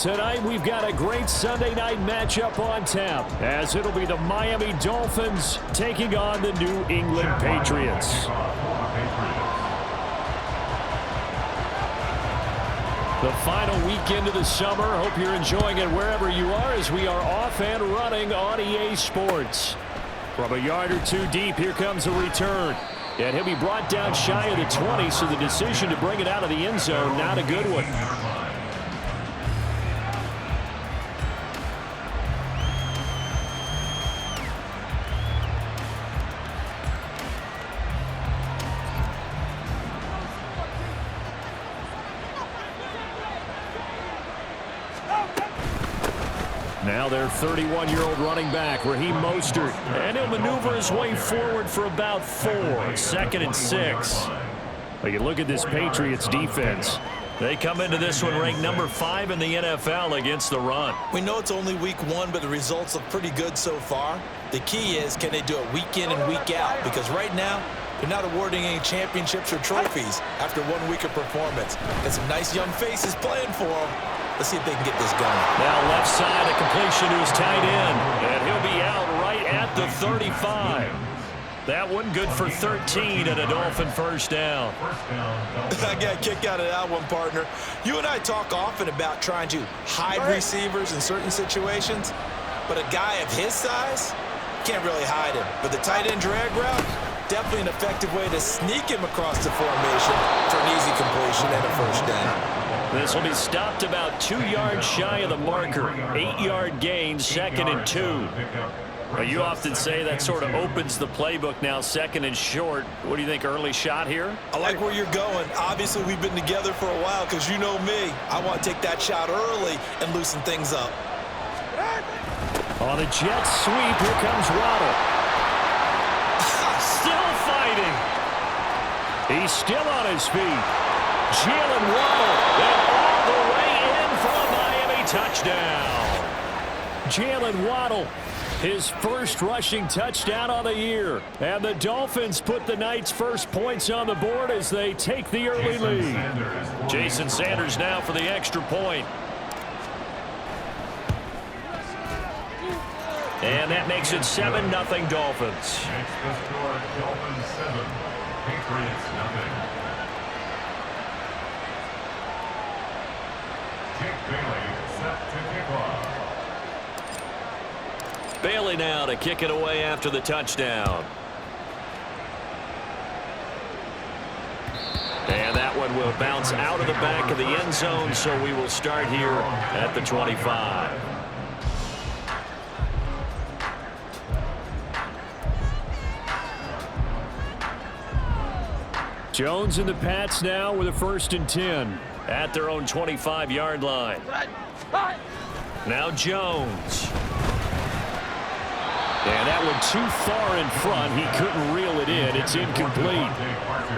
Tonight, we've got a great Sunday night matchup on tap, as it'll be the Miami Dolphins taking on the New England Patriots. The final weekend of the summer. Hope you're enjoying it wherever you are, as we are off and running on EA Sports. From a yard or two deep, here comes a return. And he'll be brought down shy of the 20, so the decision to bring it out of the end zone, not a good one. Now their 31-year-old running back, Raheem Mostert. And he'll maneuver his way forward for about 4. 2nd and 6. But you look at this Patriots defense. They come into this one ranked number 5 in the NFL against the run. We know it's only week 1, but the results look pretty good so far. The key is, can they do it week in and week out? Because right now, they're not awarding any championships or trophies after 1 week of performance. Got some nice young faces playing for them. Let's see if they can get this going. Now left side, a completion to his tight end. And he'll be out right at the 35. That one good for 13 and a Dolphin first down. I got a kick out of that one, partner. You and I talk often about trying to hide receivers in certain situations. But a guy of his size, can't really hide him. But the tight end drag route, definitely an effective way to sneak him across the formation for an easy completion and a first down. This will be stopped about 2 yards shy of the marker. 8-yard gain, 2nd and 2. Well, you often say that sort of opens the playbook now, 2nd and short. What do you think, early shot here? I like where you're going. Obviously, we've been together for a while because you know me. I want to take that shot early and loosen things up. On a jet sweep, here comes Waddle. Still fighting. He's still on his feet. Jalen Waddle, and all the way in for a Miami touchdown. Jalen Waddle, his first rushing touchdown of the year. And the Dolphins put the night's first points on the board as they take the early lead. Jason Sanders now for the extra point. And that makes it 7-0 Dolphins. Next the score, Dolphins 7, Patriots 0. Bailey now to kick it away after the touchdown. And that one will bounce out of the back of the end zone, so we will start here at the 25. Jones and the Pats now with a 1st and 10 at their own 25-yard line. Now Jones. And that one too far in front. He couldn't reel it in. It's incomplete.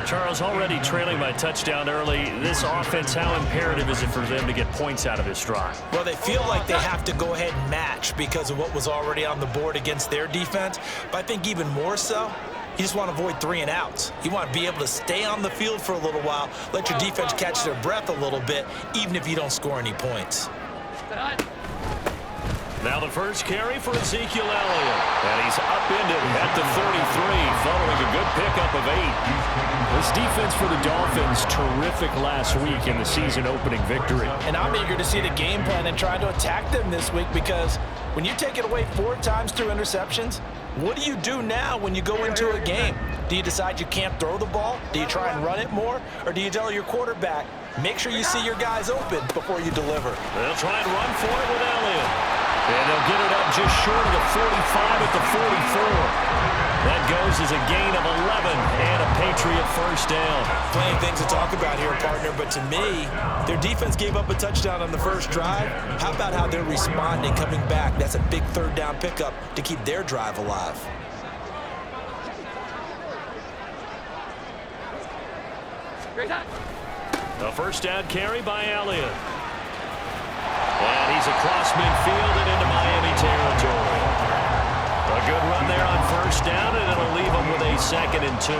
Charles, already trailing by touchdown early. This offense, how imperative is it for them to get points out of this drive? Well, they feel like they have to go ahead and match because of what was already on the board against their defense. But I think even more so, you just want to avoid 3 and outs. You want to be able to stay on the field for a little while, let your defense catch their breath a little bit, even if you don't score any points. Now the first carry for Ezekiel Elliott. And he's upended at the 33, following a good pickup of 8. This defense for the Dolphins, terrific last week in the season-opening victory. And I'm eager to see the game plan and try to attack them this week, because when you take it away 4 times through interceptions, what do you do now when you go into a game? Do you decide you can't throw the ball? Do you try and run it more? Or do you tell your quarterback, make sure you see your guys open before you deliver? They'll try and run for it with Elliott. And they'll get it up just short of the 45 at the 44. That goes as a gain of 11 and a Patriot first down. Plenty of things to talk about here, partner, but to me, their defense gave up a touchdown on the first drive. How about how they're responding, coming back? That's a big 3rd down pickup to keep their drive alive. A first down carry by Elliott. And he's across midfield and into Miami territory. A A good run there on first down, and it'll leave them with a 2nd and 2.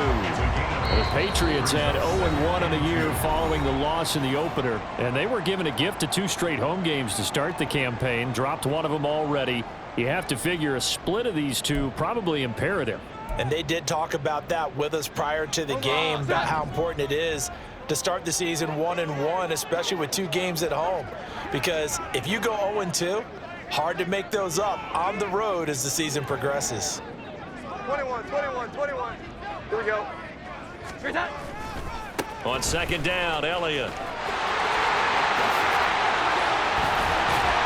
The Patriots had 0-1 on the year following the loss in the opener, and they were given a gift of 2 straight home games to start the campaign, dropped one of them already. You have to figure a split of these two probably imperative. And they did talk about that with us prior to the game, about how important it is to start the season 1-1, especially with 2 games at home. Because if you go 0-2, hard to make those up on the road as the season progresses. 21. Here we go. On 2nd down, Elliott.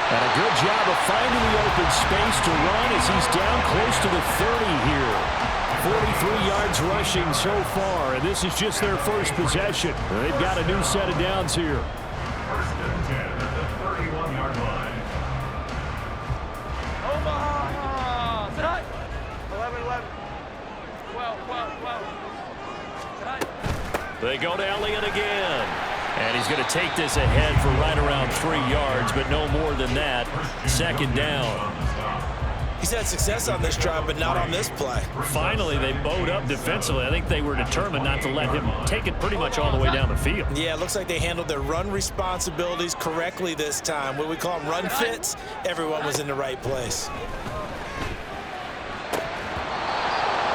And a good job of finding the open space to run as he's down close to the 30 here. 43 yards rushing so far, and this is just their first possession. They've got a new set of downs here. 1st and 10 at the 31-yard line. Omaha! Tonight! 11. 12. Tonight! They go to Elliott again. And he's going to take this ahead for right around 3 yards, but no more than that. 2nd down. He's had success on this drive, but not on this play. Finally, they bowed up defensively. I think they were determined not to let him take it pretty much all the way down the field. Yeah, it looks like they handled their run responsibilities correctly this time. What we call them run fits, everyone was in the right place.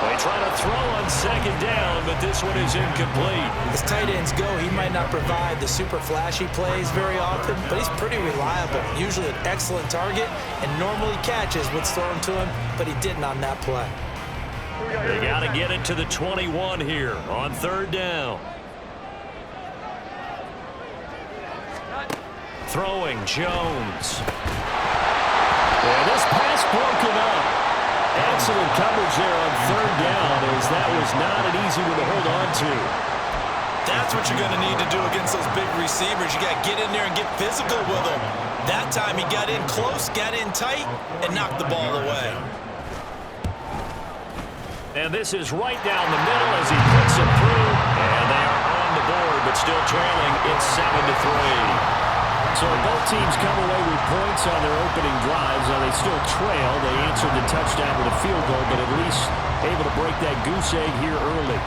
They try to throw on 2nd down, but this one is incomplete. As tight ends go, he might not provide the super flashy plays very often, but he's pretty reliable. Usually an excellent target and normally catches what's thrown to him, but he didn't on that play. They got to get it to the 21 here on 3rd down. Throwing Jones. And this pass broken up. Excellent coverage there on 3rd down, as that was not an easy one to hold on to. That's what you're going to need to do against those big receivers. You got to get in there and get physical with them. That time he got in close, got in tight, and knocked the ball away. And this is right down the middle as he puts it through. And they are on the board, but still trailing. It's 7-3. So both teams come away with points on their opening drives. Now they still trail. They answered the touchdown with a field goal, but at least able to break that goose egg here early.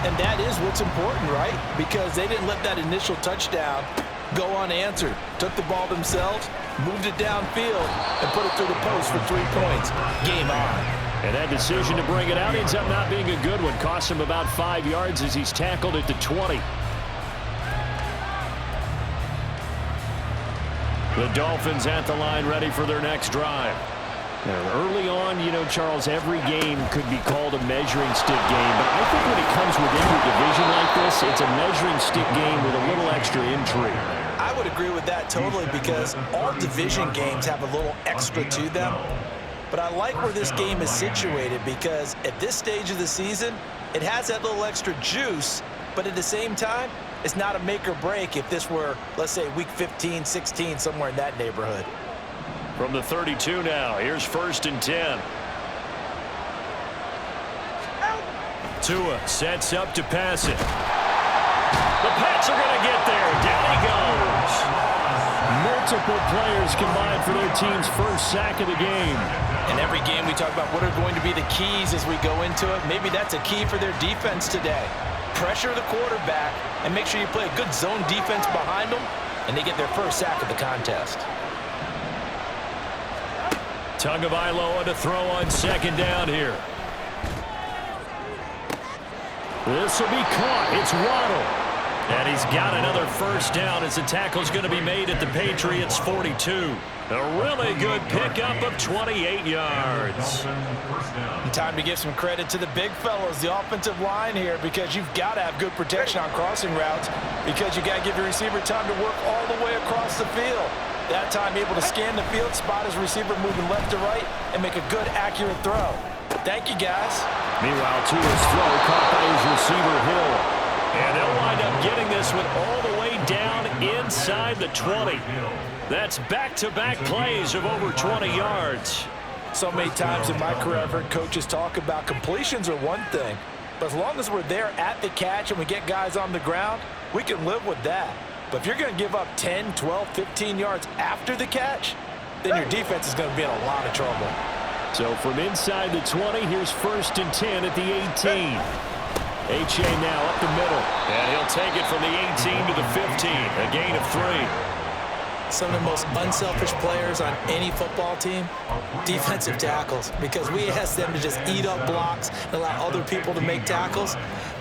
And that is what's important, right? Because they didn't let that initial touchdown go unanswered. Took the ball themselves, moved it downfield, and put it through the post for 3 points. Game on. And that decision to bring it out ends up not being a good one. Cost him about 5 yards as he's tackled at the 20. The Dolphins at the line ready for their next drive. Now, early on, you know, Charles, every game could be called a measuring stick game. But I think when it comes within your division like this, it's a measuring stick game with a little extra intrigue. I would agree with that totally because all division games have a little extra to them. But I like where this game is situated because at this stage of the season, it has that little extra juice, but at the same time, it's not a make or break if this were, let's say, week 15, 16, somewhere in that neighborhood. From the 32 now, here's 1st and 10. Tua sets up to pass it. The Pats are going to get there. Down he goes. Multiple players combined for their team's first sack of the game. In every game, we talk about what are going to be the keys as we go into it. Maybe that's a key for their defense today. Pressure the quarterback and make sure you play a good zone defense behind them, and they get their first sack of the contest. Tagovailoa to throw on 2nd down here. This will be caught. It's Waddle. And he's got another first down as the tackle's going to be made at the Patriots 42. A really good pickup of 28 yards. And time to give some credit to the big fellows, the offensive line here, because you've got to have good protection on crossing routes because you got to give your receiver time to work all the way across the field. That time able to scan the field, spot his receiver moving left to right, and make a good, accurate throw. Thank you, guys. Meanwhile, Tua's throw caught by his receiver, Hill. And they'll wind up getting this one all the way down inside the 20. That's back-to-back plays of over 20 yards. So many times in my career, I've heard coaches talk about completions are one thing, but as long as we're there at the catch and we get guys on the ground, we can live with that. But if you're going to give up 10, 12, 15 yards after the catch, then your defense is going to be in a lot of trouble. So from inside the 20, here's 1st and 10 at the 18. H.A. now up the middle. And he'll take it from the 18 to the 15. A gain of 3. Some of the most unselfish players on any football team, defensive tackles, because we ask them to just eat up blocks and allow other people to make tackles.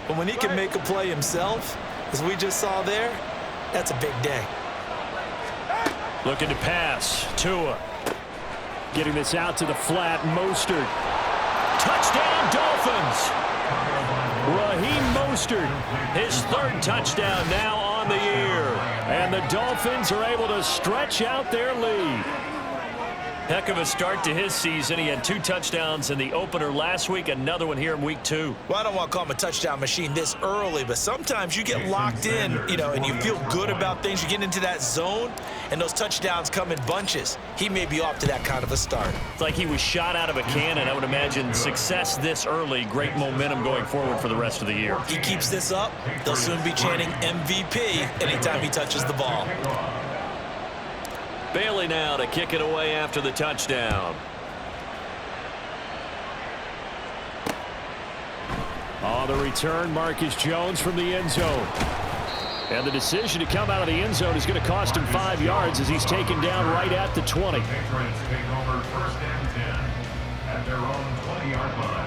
But when he can make a play himself, as we just saw there, that's a big day. Looking to pass. Tua. Getting this out to the flat. Mostert. Touchdown, Dolphins. Raheem Mostert, his 3rd touchdown now on the year. And the Dolphins are able to stretch out their lead. Heck of a start to his season. He had 2 touchdowns in the opener last week, another one here in week 2. Well, I don't want to call him a touchdown machine this early, but sometimes you get locked in, and you feel good about things. You get into that zone, and those touchdowns come in bunches. He may be off to that kind of a start. It's like he was shot out of a cannon. I would imagine success this early, great momentum going forward for the rest of the year. He keeps this up, they'll soon be chanting MVP anytime he touches the ball. Bailey now to kick it away after the touchdown. On the return, Marcus Jones from the end zone. And the decision to come out of the end zone is going to cost him 5 yards as he's taken down right at the 20. Patriots take over 1st and 10 at their own 20-yard line.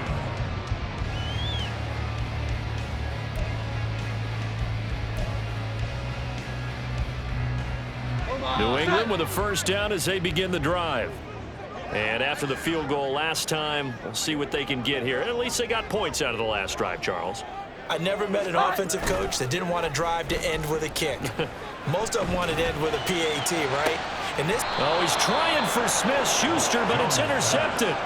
New England with a 1st down as they begin the drive. And after the field goal last time, we'll see what they can get here. At least they got points out of the last drive, Charles. I never met an offensive coach that didn't want to drive to end with a kick. Most of them wanted to end with a PAT, right? And this... Oh, he's trying for Smith-Schuster, but it's intercepted.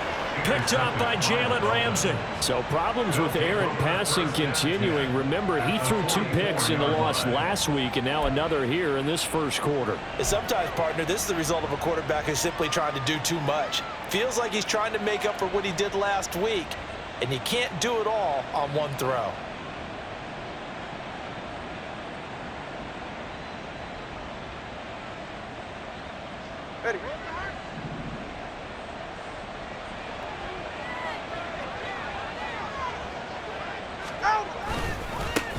Picked up by Jalen Ramsey. So problems with errant passing continuing. Remember, he threw 2 picks in the loss last week and now another here in this 1st quarter. And sometimes, partner, this is the result of a quarterback who's simply trying to do too much. Feels like he's trying to make up for what he did last week, and he can't do it all on one throw. Ready.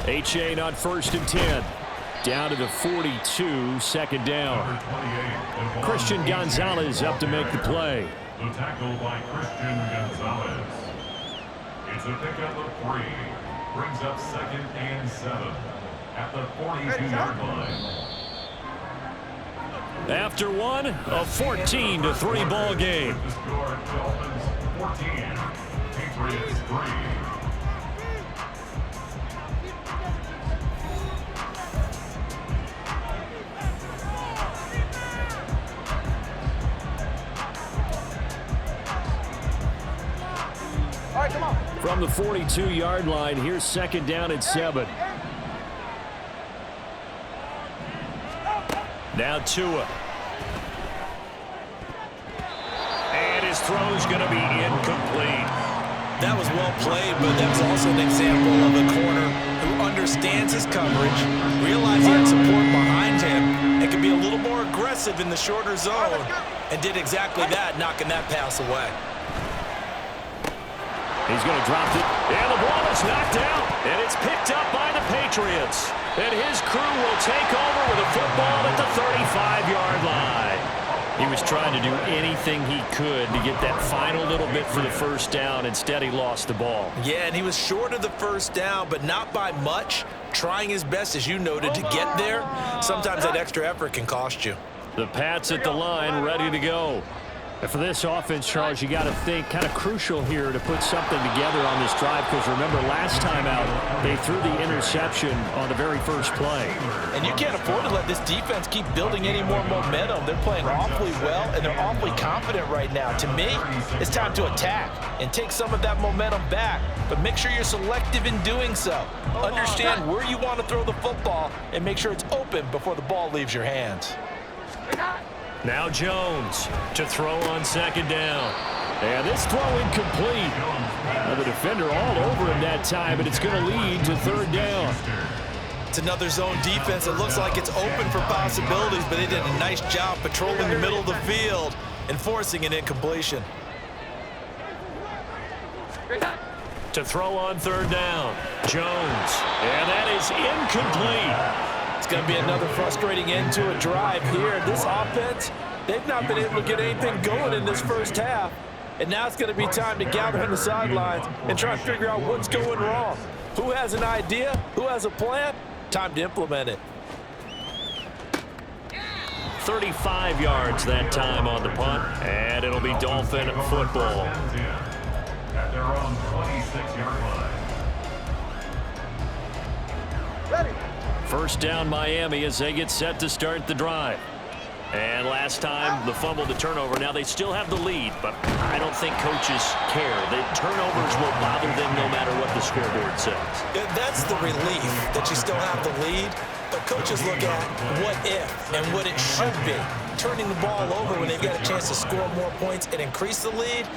H.A. on 1st and 10. Down to the 42, 2nd down. Christian Gonzalez up to make the play. The tackle by Christian Gonzalez. It's a pickup of 3. Brings up 2nd and 7 at the 42-yard line. After one, a 14-3 ball game. The score, Dolphins 14, Patriots 3. From the 42-yard line, here's 2nd down and 7. Now Tua. And his throw's going to be incomplete. That was well played, but that was also an example of a corner who understands his coverage, realized he had support behind him, and could be a little more aggressive in the shorter zone, and did exactly that, knocking that pass away. He's going to drop it, and the ball is knocked out, and it's picked up by the Patriots. And his crew will take over with a football at the 35-yard line. He was trying to do anything he could to get that final little bit for the 1st down. Instead, he lost the ball. Yeah, and he was short of the 1st down, but not by much. Trying his best, as you noted, to get there. Sometimes that extra effort can cost you. The Pats at the line, ready to go. And for this offense, Charles, you got to think kind of crucial here to put something together on this drive, because remember, last time out, they threw the interception on the very 1st play. And you can't afford to let this defense keep building any more momentum. They're playing awfully well, and they're awfully confident right now. To me, it's time to attack and take some of that momentum back, but make sure you're selective in doing so. Understand where you want to throw the football and make sure it's open before the ball leaves your hands. Now Jones to throw on 2nd down. And this throw incomplete. Now the defender all over him that time, but it's going to lead to 3rd down. It's another zone defense that looks like it's open for possibilities, but they did a nice job patrolling the middle of the field and forcing an incompletion. To throw on third down, Jones. And that is incomplete. It's going to be another frustrating end to a drive here. This offense, they've not been able to get anything going in this first half. And now it's going to be time to gather on the sidelines and try and figure out what's going wrong. Who has an idea? Who has a plan? Time to implement it. 35 yards that time on the punt, and it'll be Dolphin football. At their own 26-yard line. Ready. First down Miami as they get set to start the drive. And last time, the fumble, the turnover. Now they still have the lead, but I don't think coaches care. The turnovers will bother them no matter what the scoreboard says. That's the relief that you still have the lead. But coaches look at what if and what it should be. Turning the ball over when they get a chance to score more points and increase the lead,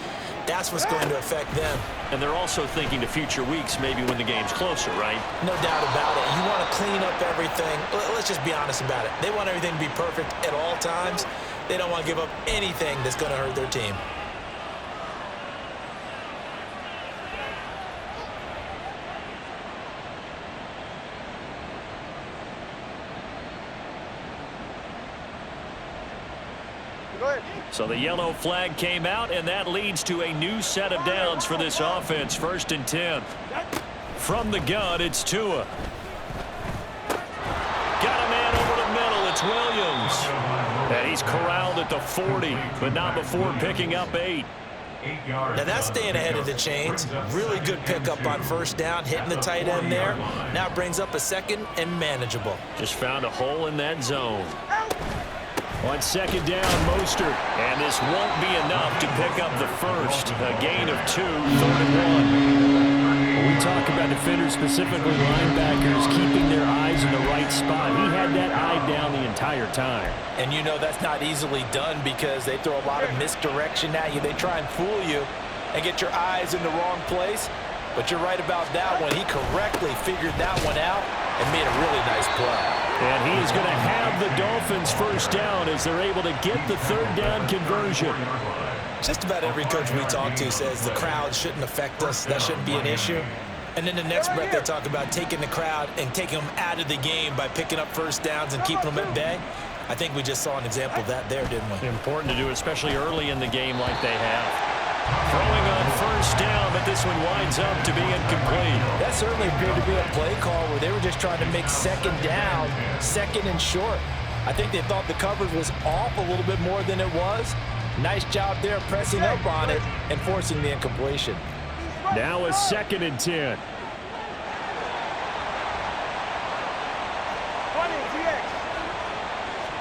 that's what's going to affect them. And they're also thinking to future weeks, maybe when the game's closer, right? No doubt about it. You want to clean up everything. Let's just be honest about it. They want everything to be perfect at all times. They don't want to give up anything that's going to hurt their team. Go ahead. So the yellow flag came out, and that leads to a new set of downs for this offense. 1st and 10. From the gun, it's Tua. Got a man over the middle. It's Williams. And he's corralled at the 40, but not before picking up 8. Now that's staying ahead of the chains. Really good pickup on first down, hitting the tight end there. Now it brings up a second and manageable. Just found a hole in that zone. On 2nd down, Mostert. And this won't be enough to pick up the first. A gain of 2, 3rd and 1. When we talk about defenders, specifically linebackers, keeping their eyes in the right spot, he had that eye down the entire time. And you know that's not easily done because they throw a lot of misdirection at you. They try and fool you and get your eyes in the wrong place. But you're right about that one. He correctly figured that one out and made a really nice play. And he is going to have the Dolphins first down as they're able to get the 3rd down conversion. Just about every coach we talk to says the crowd shouldn't affect us. That shouldn't be an issue. And then the next breath they talk about taking the crowd and taking them out of the game by picking up first downs and keeping them at bay. I think we just saw an example of that there, didn't we? Important to do, especially early in the game like they have. Throwing on first down, but this one winds up to be incomplete. That certainly appeared to be a play call where they were just trying to make 2nd down, 2nd and short. I think they thought the coverage was off a little bit more than it was. Nice job there pressing up on it and forcing the incompletion. Now a 2nd and 10. 20, GX.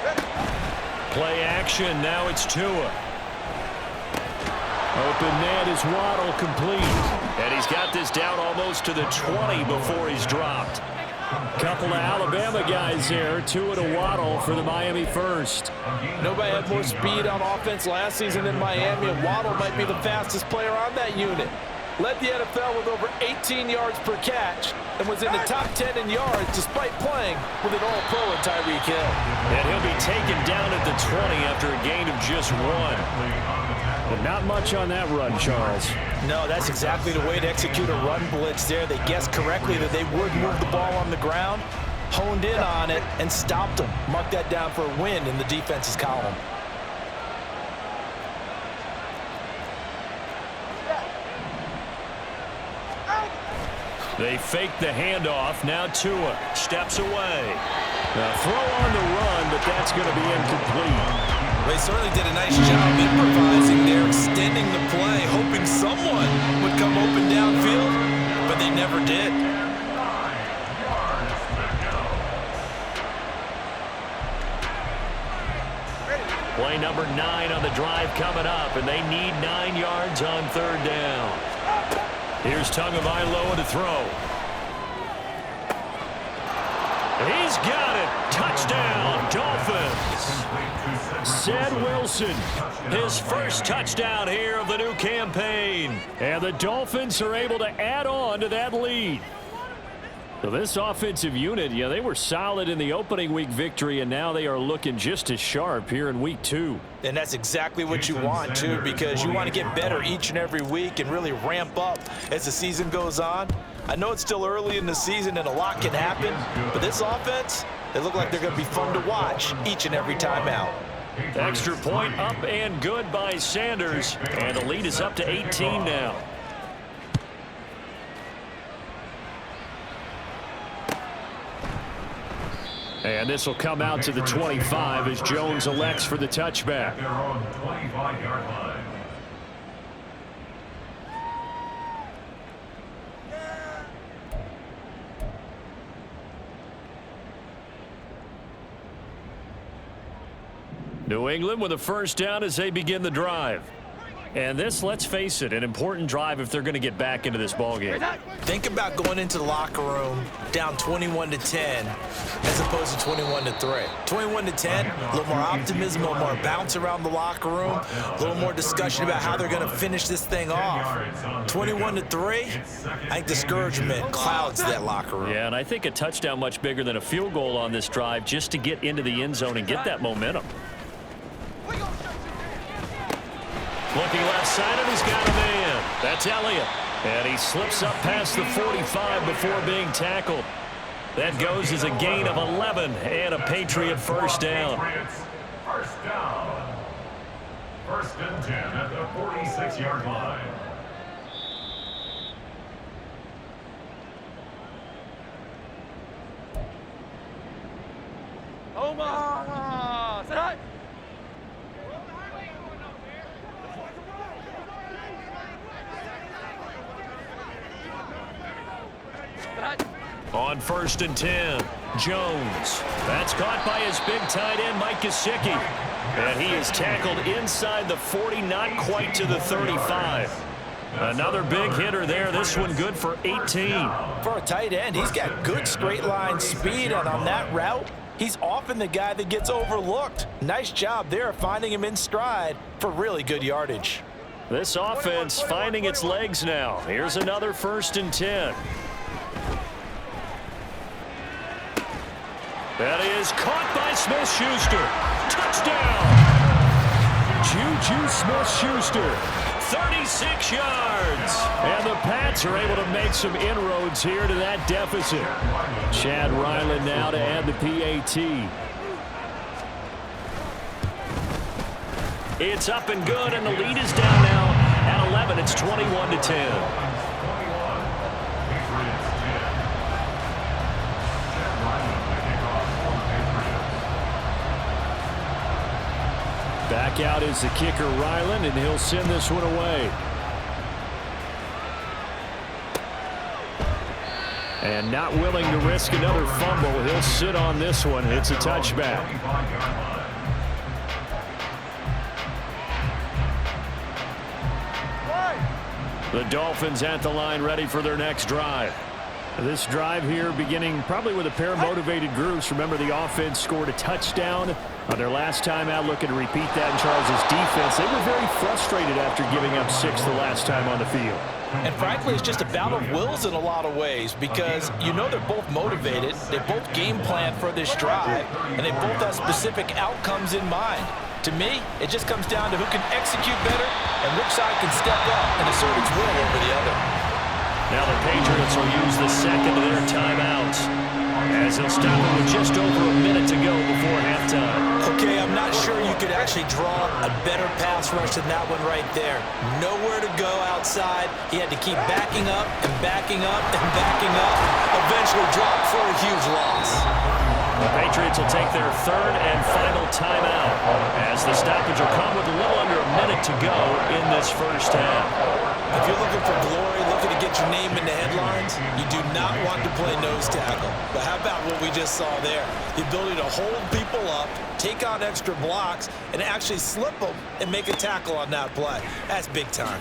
Ready. Play action, now it's Tua. Open man is Waddle, complete. And he's got this down almost to the 20 before he's dropped. Couple of Alabama guys there, Tua to Waddle for the Miami first. Nobody had more speed on offense last season than Miami, and Waddle might be the fastest player on that unit. Led the NFL with over 18 yards per catch and was in the top 10 in yards despite playing with an all-pro in Tyreek Hill. And he'll be taken down at the 20 after a gain of just 1. But not much on that run, Charles. No, that's exactly the way to execute a run blitz there. They guessed correctly that they would move the ball on the ground, honed in on it, and stopped them. Mark that down for a win in the defense's column. They fake the handoff. Now Tua steps away. Now throw on the run, but that's going to be incomplete. They certainly did a nice job improvising there, extending the play, hoping someone would come open downfield, but they never did. Play number 9 on the drive coming up, and they need 9 yards on 3rd down. Here's Tagovailoa to throw. He's got it. Touchdown, Dolphins. Ced Wilson, his first touchdown here of the new campaign. And the Dolphins are able to add on to that lead. So this offensive unit, yeah, they were solid in the opening week victory, and now they are looking just as sharp here in week 2. And that's exactly what you want, too, because you want to get better each and every week and really ramp up as the season goes on. I know it's still early in the season and a lot can happen, but this offense, they look like they're going to be fun to watch each and every time out. Extra point up and good by Sanders, and the lead is up to 18 now. And this will come out to the 25 as Jones elects for the touchback. Their own 25-yard line. New England with a first down as they begin the drive. And this, let's face it, an important drive if they're going to get back into this ballgame. Think about going into the locker room down 21-10 as opposed to 21-3. 21-10, a little more optimism, a little more bounce around the locker room, a little more discussion about how they're going to finish this thing off. 21-3, I think discouragement clouds that locker room. Yeah, and I think a touchdown much bigger than a field goal on this drive just to get into the end zone and get that momentum. Looking left side, and he's got a man. That's Elliott. And he slips up past the 45 before being tackled. That goes as a gain of 11 and a Patriot first down. First down. First and 10 at the 46-yard line. Omaha! Sit up! On first and 10, Jones. That's caught by his big tight end, Mike Gesicki. And he is tackled inside the 40, not quite to the 35. Another big hitter there. This one good for 18. For a tight end, he's got good straight line speed, and on that route, he's often the guy that gets overlooked. Nice job there finding him in stride for really good yardage. This offense finding its legs now. Here's another first and 10. That is caught by Smith-Schuster. Touchdown! Juju Smith-Schuster, 36 yards. And the Pats are able to make some inroads here to that deficit. Chad Ryland now to add the PAT. It's up and good, and the lead is down now at 11. It's 21-10. Back out is the kicker, Ryland, and he'll send this one away. And not willing to risk another fumble, he'll sit on this one. It's a touchback. The Dolphins at the line, ready for their next drive. This drive here beginning probably with a pair of motivated groups. Remember, the offense scored a touchdown on their last time out. Looking to repeat that in Charles' defense. They were very frustrated after giving up 6 the last time on the field. And frankly, it's just a battle of wills in a lot of ways because you know they're both motivated. They both game plan for this drive, and they both have specific outcomes in mind. To me, it just comes down to who can execute better and which side can step up and assert its will over the other. Now the Patriots will use the second of their timeouts as they'll stop it with just over a minute to go before halftime. Okay, I'm not sure you could actually draw a better pass rush than that one right there. Nowhere to go outside. He had to keep backing up and backing up and backing up. Eventually dropped for a huge loss. The Patriots will take their third and final timeout as the stoppage will come with a little under a minute to go in this first half. If you're looking for glory, looking to get your name in the headlines, you do not want to play nose tackle. But how about what we just saw there? The ability to hold people up, take out extra blocks, and actually slip them and make a tackle on that play. That's big time.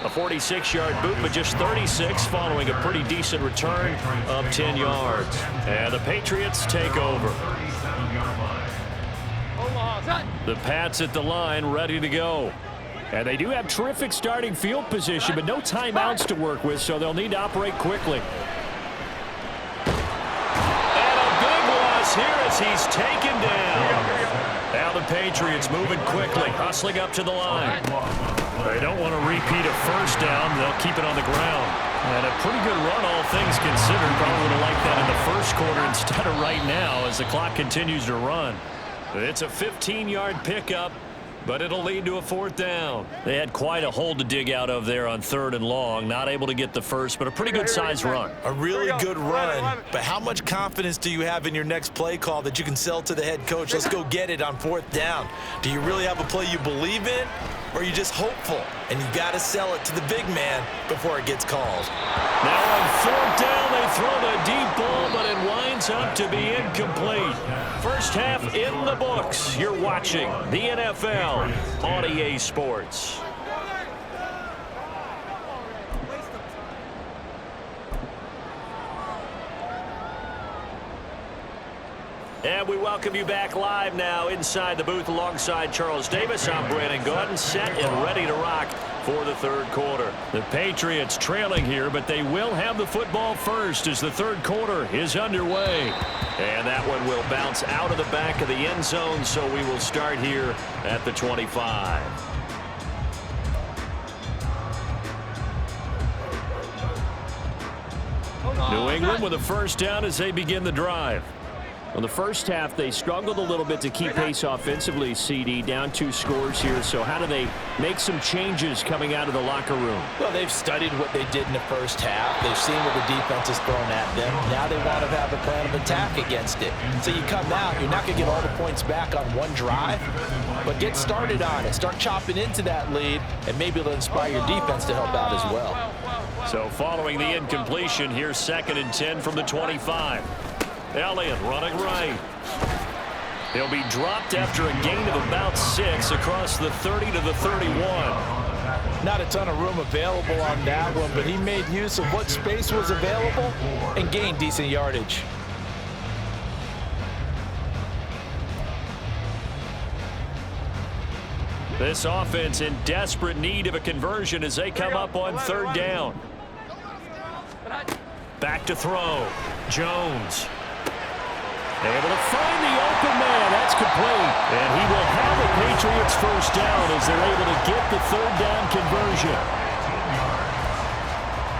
A 46-yard boot, but just 36 following a pretty decent return of 10 yards. And the Patriots take over. The Pats at the line, ready to go. And they do have terrific starting field position, but no timeouts to work with, so they'll need to operate quickly. And a big loss here as he's taken down. Now the Patriots moving quickly, hustling up to the line. They don't want to repeat a first down. They'll keep it on the ground. And a pretty good run, all things considered. Probably would have liked that in the first quarter instead of right now as the clock continues to run. It's a 15-yard pickup, but it'll lead to a 4th down. They had quite a hole to dig out of there on 3rd and long. Not able to get the first, but a pretty good-sized run. A really good run, but how much confidence do you have in your next play call that you can sell to the head coach? Let's go get it on 4th down. Do you really have a play you believe in, or are you just hopeful? And you got to sell it to the big man before it gets called. Now on 4th down, they throw the deep ball, but it winds up to be incomplete. First half in the books. You're watching the NFL on EA Sports. And we welcome you back live now inside the booth alongside Charles Davis. I'm Brandon Gordon, set and ready to rock for the 3rd quarter. The Patriots trailing here, but they will have the football first as the 3rd quarter is underway. And that one will bounce out of the back of the end zone, so we will start here at the 25. New England with a first down as they begin the drive. In the first half, they struggled a little bit to keep pace offensively, CD, down 2 scores here. So how do they make some changes coming out of the locker room? Well, they've studied what they did in the first half. They've seen what the defense has thrown at them. Now they want to have a plan of attack against it. So you come out, you're not going to get all the points back on one drive, but get started on it. Start chopping into that lead, and maybe it'll inspire your defense to help out as well. So following the incompletion, here's 2nd and 10 from the 25. Elliott running right. He'll be dropped after a gain of about 6 across the 30 to the 31. Not a ton of room available on that one, but he made use of what space was available and gained decent yardage. This offense in desperate need of a conversion as they come up on 3rd down. Back to throw. Jones. Able to find the open man. That's complete. And he will have the Patriots first down as they're able to get the 3rd down conversion.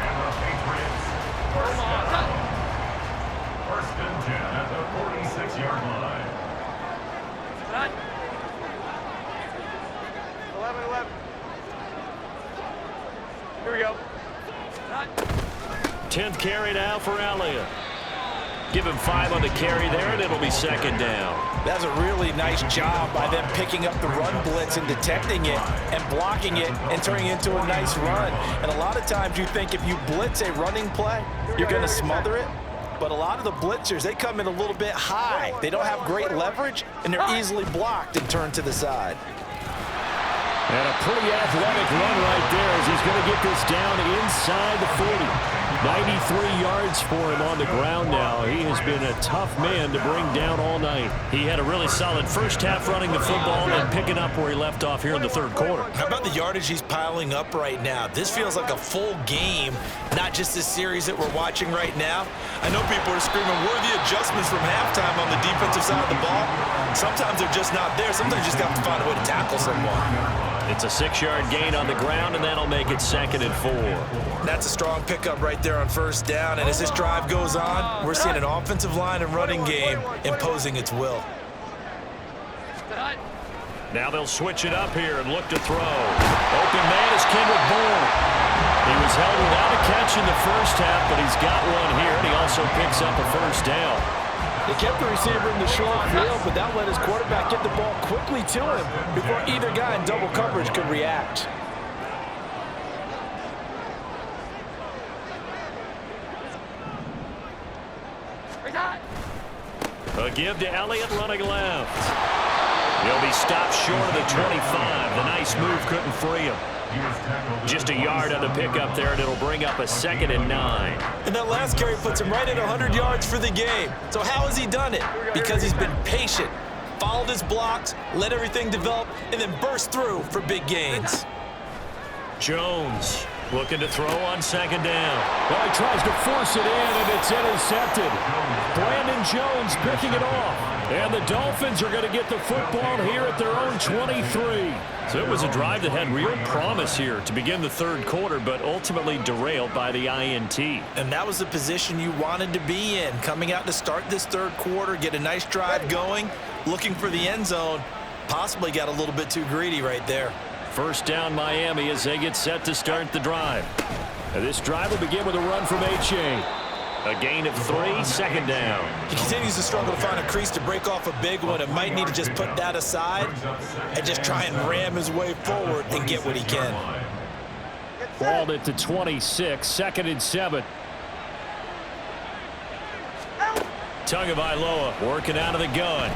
And the Patriots first and 10 at the 46-yard line. 11. Here we go. 10th carry now for Elliott. Give him 5 on the carry there, and it'll be 2nd down. That's a really nice job by them picking up the run blitz and detecting it and blocking it and turning it into a nice run. And a lot of times you think if you blitz a running play, you're going to smother it. But a lot of the blitzers, they come in a little bit high. They don't have great leverage, and they're easily blocked and turned to the side. And a pretty athletic run right there as he's going to get this down inside the 40. 93 yards for him on the ground now. He has been a tough man to bring down all night. He had a really solid first half running the football and picking up where he left off here in the 3rd quarter. How about the yardage he's piling up right now? This feels like a full game, not just this series that we're watching right now. I know people are screaming, worthy adjustments from halftime on the defensive side of the ball. Sometimes they're just not there. Sometimes you just have to find a way to tackle someone. It's a 6-yard gain on the ground, and that'll make it 2nd and 4. That's a strong pickup right there on 1st down. And as this drive goes on, we're seeing an offensive line and running game imposing its will. Now they'll switch it up here and look to throw. Open man is Kendrick Bourne. He was held without a catch in the first half, but he's got one here, and he also picks up a 1st down. They kept the receiver in the short field, but that let his quarterback get the ball quickly to him before either guy in double coverage could react. A give to Elliott running left. He'll be stopped short of the 25. The nice move couldn't free him. Just a yard on the pickup there, and it'll bring up a 2nd and 9. And that last carry puts him right at 100 yards for the game. So how has he done it? Because he's been patient, followed his blocks, let everything develop, and then burst through for big gains. Jones looking to throw on second down. Well, he tries to force it in, and it's intercepted. Brandon Jones picking it off. And the Dolphins are going to get the football here at their own 23. So it was a drive that had real promise here to begin the third quarter, but ultimately derailed by the INT. And that was the position you wanted to be in, coming out to start this third quarter, get a nice drive going, looking for the end zone. Possibly got a little bit too greedy right there. First down Miami as they get set to start the drive. And this drive will begin with a run from H.A. A gain of 3, second down. He continues to struggle to find a crease to break off a big one. It might need to just put that aside and just try and ram his way forward and get what he can. Balled at the 26, second and 7. Tagovailoa working out of the gun.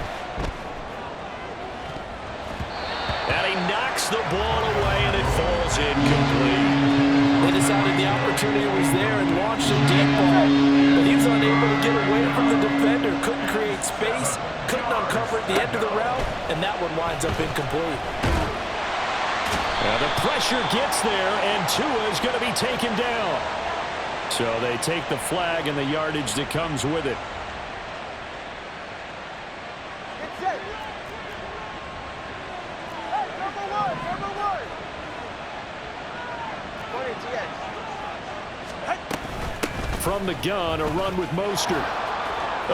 And he knocks the ball away, and it falls incomplete. They decided the opportunity was there and launched a deep ball, but he was unable to get away from the defender. Couldn't create space, couldn't uncover at the end of the route, and that one winds up incomplete. Now the pressure gets there, and Tua is going to be taken down. So they take the flag and the yardage that comes with it. From the gun, a run with Mostert.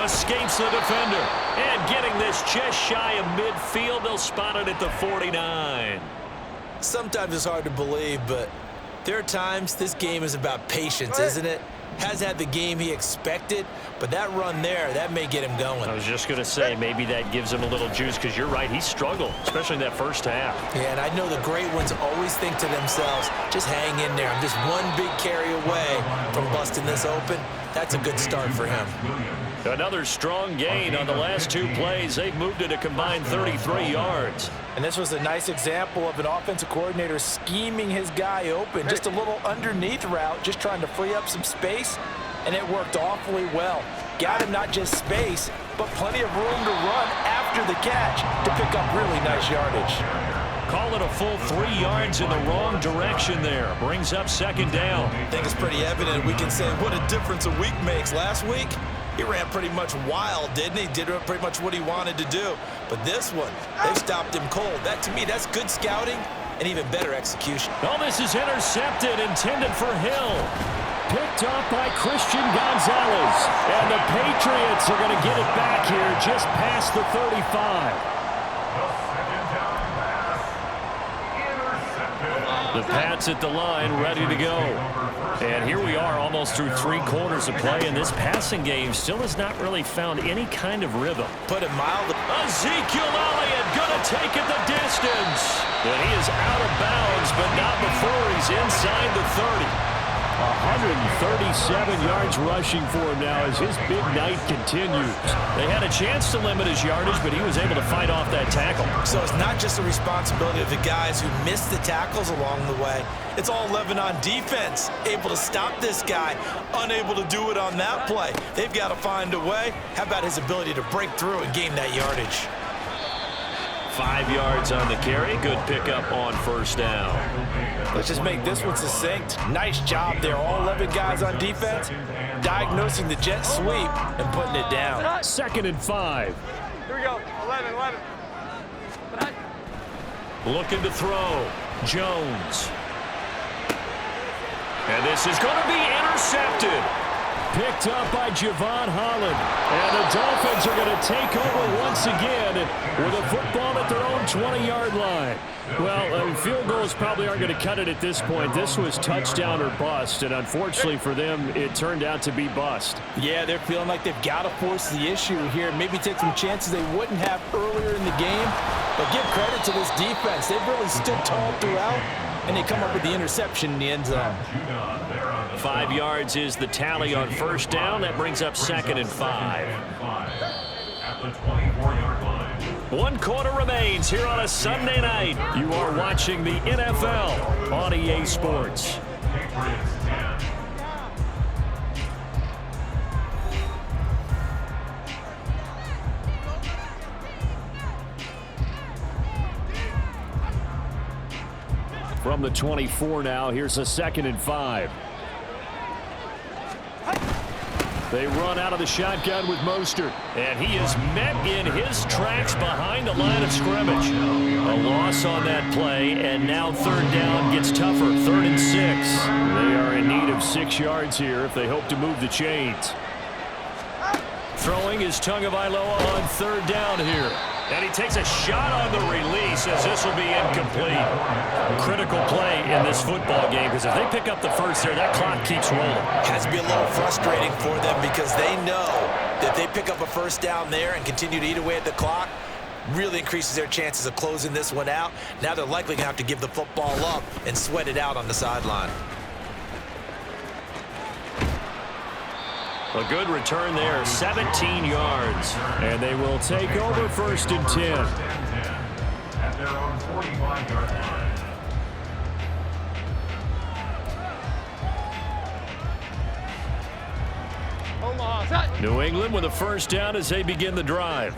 Escapes the defender. And getting this just shy of midfield, they'll spot it at the 49. Sometimes it's hard to believe, but there are times this game is about patience, isn't it? Has had the game he expected, but that run there, that may get him going. I was just going to say, maybe that gives him a little juice, because you're right, he struggled, especially in that first half. Yeah, and I know the great ones always think to themselves, just hang in there. I'm just one big carry away from busting this open. That's a good start for him. Another strong gain on the last 2 plays. They've moved it a combined 33 yards. And this was a nice example of an offensive coordinator scheming his guy open. Just a little underneath route, just trying to free up some space, and it worked awfully well. Got him not just space, but plenty of room to run after the catch to pick up really nice yardage. Call it a full 3 yards in the wrong direction there. Brings up second down. I think it's pretty evident. We can say what a difference a week makes. Last week, he ran pretty much wild, didn't he? Did pretty much what he wanted to do. But this one, they stopped him cold. That, to me, that's good scouting and even better execution. Oh, this is intercepted, intended for Hill. Picked up by Christian Gonzalez. And the Patriots are going to get it back here just past the 35. The Pats at the line, ready to go. And here we are, almost through 3 quarters of play, and this passing game still has not really found any kind of rhythm. Put it mildly. Ezekiel Elliott going to take it the distance. And he is out of bounds, but not before he's inside the 30. 137 yards rushing for him now as his big night continues. They had a chance to limit his yardage, but he was able to fight off that tackle. So it's not just the responsibility of the guys who missed the tackles along the way. It's all 11 on defense, able to stop this guy, unable to do it on that play. They've got to find a way. How about his ability to break through and gain that yardage? 5 yards on the carry. Good pickup on first down. Let's just make this one succinct. Nice job there. All 11 guys on defense, diagnosing the jet sweep and putting it down. Second and 5. Here we go. 11. Looking to throw. Jones. And this is going to be intercepted. Picked up by Javon Holland. And the Dolphins are going to take over once again with a football at their own 20-yard line. Well, field goals probably aren't going to cut it at this point. This was touchdown or bust, and unfortunately for them, it turned out to be bust. Yeah, they're feeling like they've got to force the issue here. Maybe take some chances they wouldn't have earlier in the game. But give credit to this defense. They've really stood tall throughout, and they come up with the interception in the end zone. 5 yards is the tally on first down. That brings up second and 5. At the 24-yard line. 1 quarter remains here on a Sunday night. You are watching the NFL on EA Sports. Patriots 10. From the 24 now, here's a 2nd and 5. They run out of the shotgun with Mostert. And he is met in his tracks behind the line of scrimmage. A loss on that play, and now 3rd down gets tougher. 3rd and 6. They are in need of 6 yards here if they hope to move the chains. Throwing is Tagovailoa on 3rd down here. And he takes a shot on the release as this will be incomplete. Critical play in this football game because if they pick up the first there, that clock keeps rolling. Has to be a little frustrating for them because they know that they pick up a 1st down there and continue to eat away at the clock, really increases their chances of closing this one out. Now they're likely going to have to give the football up and sweat it out on the sideline. A good return there, 17 yards. And they will take over 1st and 10. At their own 45-yard line. New England with a 1st down as they begin the drive.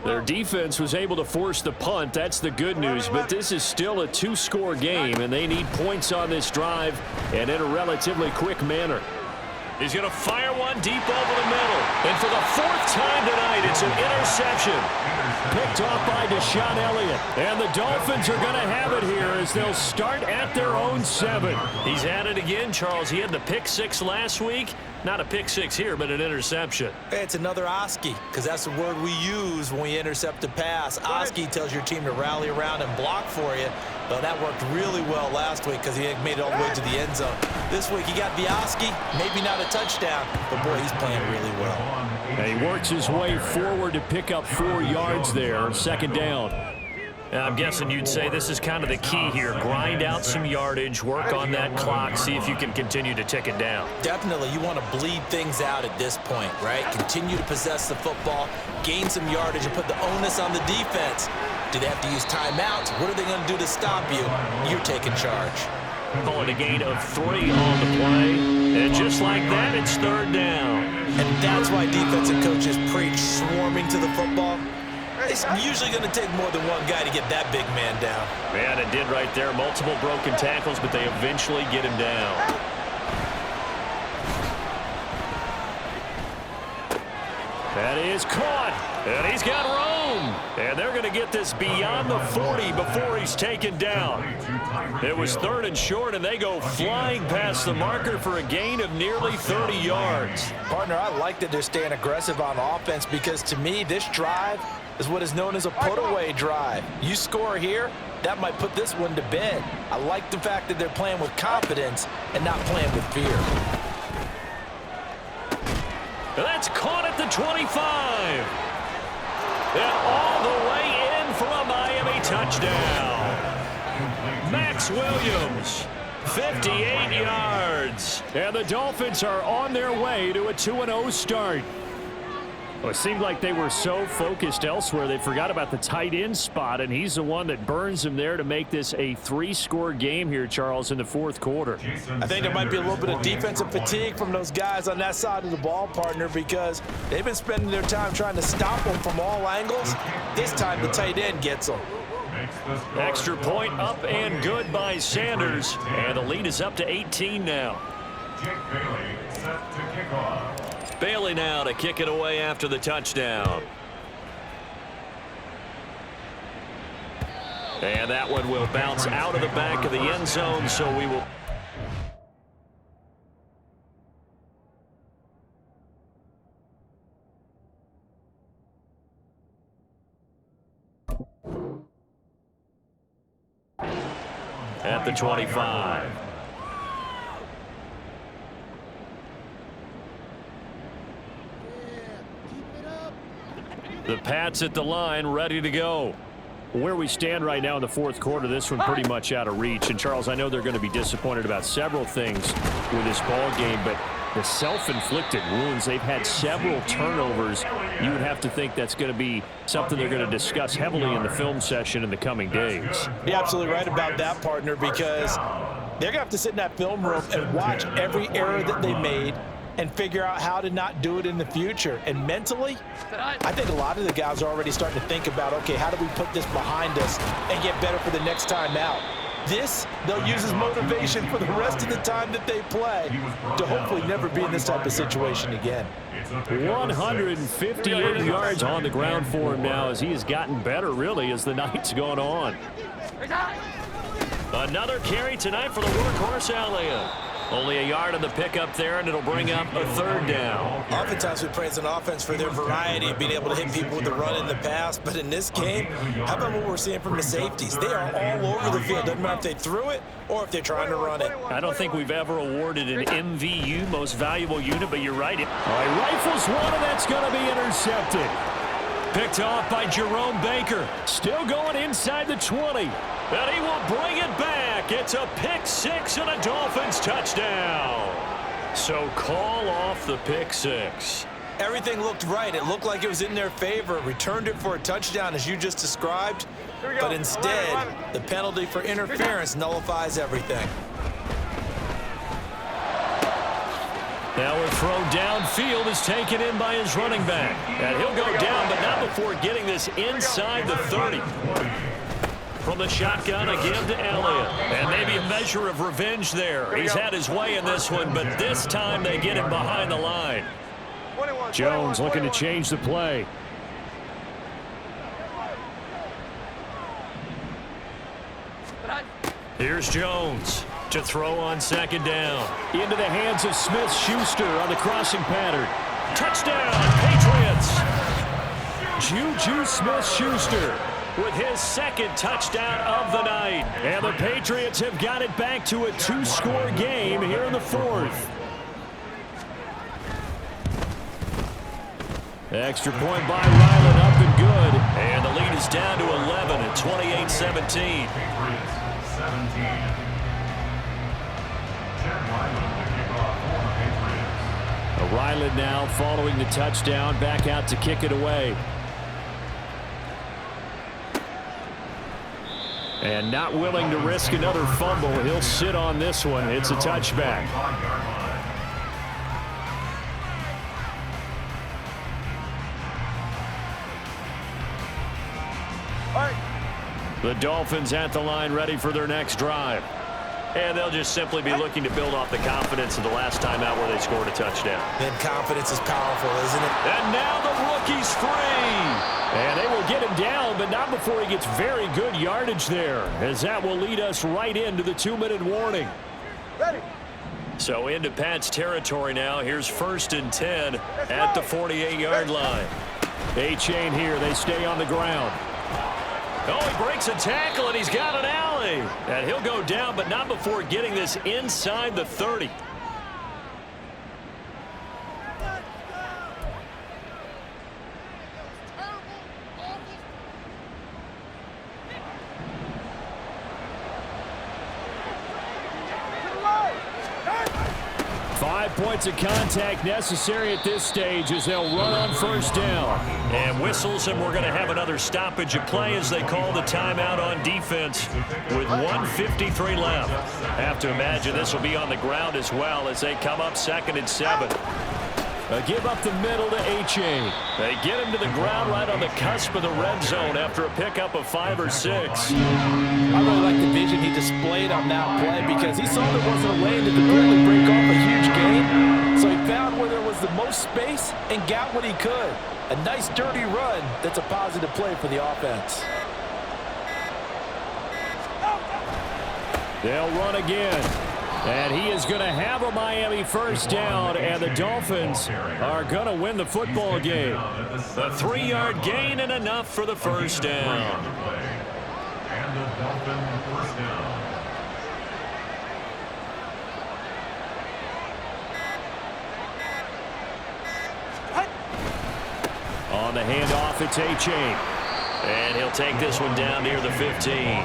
Their defense was able to force the punt. That's the good news. But this is still a 2-score game, and they need points on this drive and in a relatively quick manner. He's going to fire one deep over the middle. And for the 4th time tonight, it's an interception. Picked off by Deshaun Elliott. And the Dolphins are going to have it here as they'll start at their own 7. He's at it again, Charles. He had the pick 6 last week. Not a pick 6 here, but an interception. Hey, it's another Oski, because that's the word we use when we intercept a pass. Oski tells your team to rally around and block for you. But that worked really well last week because he made it all the way to the end zone. This week he got the Oski, maybe not a touchdown, but boy, he's playing really well. And he works his way forward to pick up 4 yards there, 2nd down. I'm guessing you'd say this is kind of the key here. Grind out some yardage, work on that clock, see if you can continue to tick it down. Definitely, you want to bleed things out at this point, right? Continue to possess the football, gain some yardage, and put the onus on the defense. Do they have to use timeouts? What are they going to do to stop you? You're taking charge. Calling a gain of 3 on the play. And just like that, it's 3rd down. And that's why defensive coaches preach swarming to the football. It's usually going to take more than one guy to get that big man down. Man, it did right there. Multiple broken tackles, but they eventually get him down. That is caught. And he's got room. And they're going to get this beyond the 40 before he's taken down. It was 3rd and short, and they go flying past the marker for a gain of nearly 30 yards. Partner, I like that they're staying aggressive on offense because, to me, this drive is what is known as a put-away drive. You score here, that might put this one to bed. I like the fact that they're playing with confidence and not playing with fear. That's caught at the 25. And all the way in for a Miami touchdown. Max Williams, 58 yards. And the Dolphins are on their way to a 2-0 start. Well, it seemed like they were so focused elsewhere they forgot about the tight end spot, and he's the one that burns them there to make this a 3-score game here, Charles, in the 4th quarter. I think there might be a little bit of defensive fatigue from those guys on that side of the ball, partner, because they've been spending their time trying to stop them from all angles. This time the tight end gets them. Extra point up and good by Sanders, and the lead is up to 18 now. Jake Bailey set to kick off. Bailey now to kick it away after the touchdown. And that one will bounce out of the back of the end zone, so we will... at the 25. The Pats at the line, ready to go. Where we stand right now in the 4th quarter, this one pretty much out of reach. And, Charles, I know they're going to be disappointed about several things with this ball game, but the self-inflicted wounds, they've had several turnovers. You would have to think that's going to be something they're going to discuss heavily in the film session in the coming days. You're absolutely right about that, partner, because they're going to have to sit in that film room and watch every error that they made and figure out how to not do it in the future. And mentally, I think a lot of the guys are already starting to think about, okay, how do we put this behind us and get better for the next time out? This, they'll use as motivation for the rest of the time that they play to hopefully never be in this type of situation again. 158 yards on the ground for him now as he has gotten better, really, as the night's gone on. Another carry tonight for the workhorse Elliott. Only a yard on the pickup there, and it'll bring up a third down. Oftentimes we praise an offense for their variety of being able to hit people with the run and the pass, but in this game, how about what we're seeing from the safeties? They are all over the field. Doesn't matter if they threw it or if they're trying to run it. I don't think we've ever awarded an MVU, most valuable unit, but you're right. All right, rifles one, and that's going to be intercepted. Picked off by Jerome Baker. Still going inside the 20. And he will bring it back. It's a pick six and a Dolphins touchdown. So call off the pick six. Everything looked right. It looked like it was in their favor. Returned it for a touchdown, as you just described. But instead, the penalty for interference nullifies everything. Now a throw downfield is taken in by his running back. And he'll go down, but not before getting this inside the 30. From the shotgun again to Elliott. And maybe a measure of revenge there. He's had his way in this one, but this time they get him behind the line. Jones looking to change the play. Here's Jones to throw on second down. Into the hands of Smith-Schuster on the crossing pattern. Touchdown, Patriots! Juju Smith-Schuster with his second touchdown of the night. And the Patriots have got it back to a two-score game here in the fourth. Extra point by Ryland, up and good. And the lead is down to 11 at 28-17. Ryland now following the touchdown, back out to kick it away. And not willing to risk another fumble. He'll sit on this one. It's a touchback. The Dolphins at the line, ready for their next drive. And they'll just simply be looking to build off the confidence of the last time out where they scored a touchdown. And confidence is powerful, isn't it? And now the rookie's free. And they will get him down, but not before he gets very good yardage there, as that will lead us right into the 2-minute warning. Ready. So into Pat's territory now. Here's 1st and 10 at the 48-yard line. A-chain here. They stay on the ground. Oh, he breaks a tackle, and he's got an alley. And he'll go down, but not before getting this inside the 30. 5 points of contact necessary at this stage as they'll run on 1st down. And whistles, and we're going to have another stoppage of play as they call the timeout on defense with 1:53 left. Have to imagine this will be on the ground as well as they come up 2nd and 7. A give up the middle to A-chain. They get him to the ground right on the cusp of the red zone after a pickup of 5 or 6. I really like the vision he displayed on that play because he saw there wasn't a lane to completely break off a huge gain. So he found where there was the most space and got what he could. A nice dirty run that's a positive play for the offense. They'll run again. And he is going to have a Miami 1st down, and the Dolphins are going to win the football game. A 3-yard gain and enough for the 1st down. And the Dolphin 1st down. On the handoff, it's A-chain. And he'll take this one down near the 15.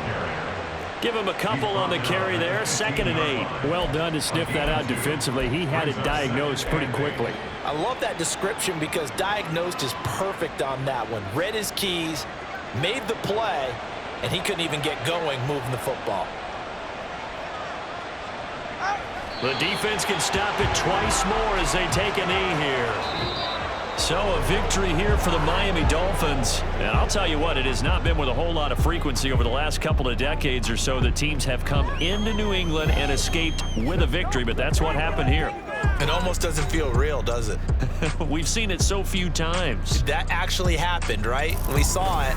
Give him a couple on the carry there. 2nd and 8. Well done to sniff that out defensively. He had it diagnosed pretty quickly. I love that description because diagnosed is perfect on that one. Read his keys, made the play, and he couldn't even get going moving the football. The defense can stop it twice more as they take a knee here. So a victory here for the Miami Dolphins. And I'll tell you what, it has not been with a whole lot of frequency over the last couple of decades or so that teams have come into New England and escaped with a victory, but that's what happened here. It almost doesn't feel real, does it? We've seen it so few times. That actually happened, right? We saw it.